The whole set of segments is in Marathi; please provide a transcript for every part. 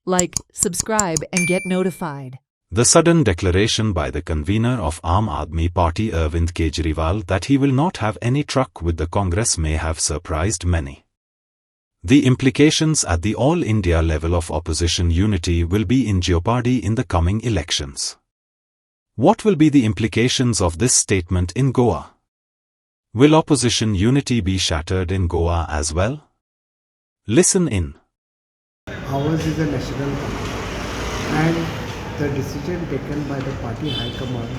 Like, subscribe and get notified. The sudden declaration by the convener of Aam Aadmi Party Arvind Kejriwal that he will not have any truck with the Congress may have surprised many. The implications at the all India level of opposition unity will be in jeopardy in the coming elections. What will be the implications of this statement in Goa? Will opposition unity be shattered in Goa as well? Listen in. Ours is a national party, and the decision taken by the party high command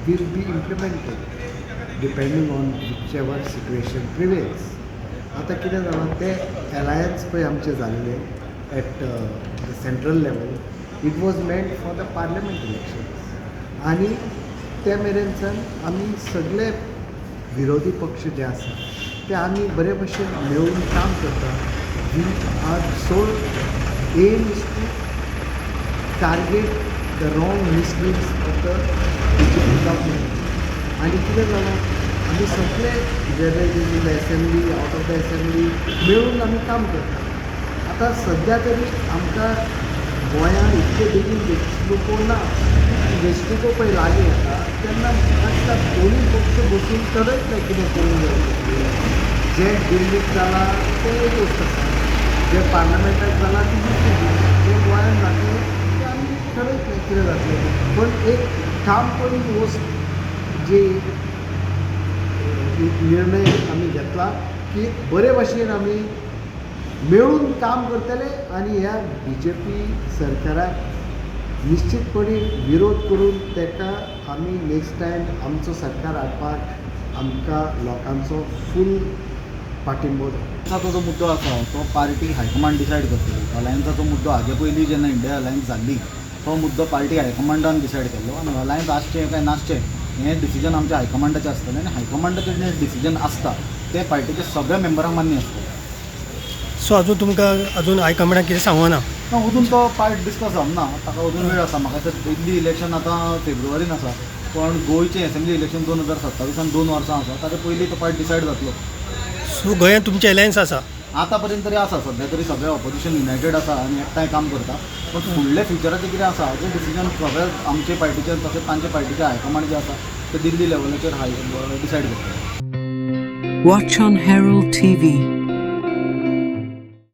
will be implemented depending on whichever situation prevails. आता कितें जालां ते अलायन्स पळय आमचे जाल्ले at the central level, it was meant for the parliament elections, आनी ते मेरेनच्यान आमी सगळे विरोधी पक्ष जे आसा ते आमी बरे भशेन मेळून काम करता. We are sole aim is to target the wrong misleads of the BJP government. आनी कितें जालां आमी सगळे वेगळे in the assembly, out of the assembly मेळून आमी काम करता. आतां सद्या तरी आमकां गोंयांत इतके बेगीन वेंचणुको ना. वेंचणुको पळय लागीं येता तेन्ना आतां दोनूय पक्ष बसून ठरयतले कितें करूंक जाय. जे दिल्लीक जालां तें एक गोश्ट आसा, जे पार्लमेंटाक जालां ती दुसरी गोश्ट, जे गोंयांत जातलें तें आमी ठरयतले कितें जातलें. पण एक ठामपणी वस्त जी निर्णय आमी घेतला की बरे भाशेन आमी मेळून काम करतले आनी ह्या बीजेपी सरकाराक निश्चितपणी विरोध करून ताका आमी नेक्स्ट टायम आमचो सरकार हाडपाक आमकां लोकांचो फूल पाठिंबो जाय. तो जो मुद्दो आसा तो पार्टी हायकमांड डिसायड करतली. अलायन्साचो मुद्दो हाजे पयलीं जेन्ना इंडिया अलायन्स जाल्ली तो मुद्दो पार्टी हायकमांडान डिसायड केल्लो, आनी अलायन्स आसचें काय नासचें हें डिसिजन आमच्या हायकमांडाचें आसतलें. आनी हायकमांडाचें जें डिसिजन आसता तें पार्टीच्या सगळ्या मेंबरांक मान्य आसतलें. सो अजून तुमकां अजून हायकमांडाक कितें सांगूं ना? अजून तो पार्ट डिस्कस जावना, ताका अजून वेळ आसा. म्हाका दिसता दिल्ली इलेक्शन आतां फेब्रुवारीन आसा, पण गोंयचें एसेंब्ली इलेक्शन 2027 2 वर्सां आसा. ताचे पयलीं तो पार्ट डिसायड जातलो. सो गोंयांत तुमचें अलायन्स आसा? आतां पर्यंत तरी आसा. सध्या तरी सगळे ऑपोजिशन युनायटेड आसा आनी एकठांय काम करता. पण फुडल्या फ्युचराचें कितें आसा हाजें डिसिजन सगळे आमचे पार्टीचे तशेंच तांचे पार्टीचे हायकमांड जे आसा ते दिल्ली लेवलाचेर डिसायड करता. Watch on Herald TV.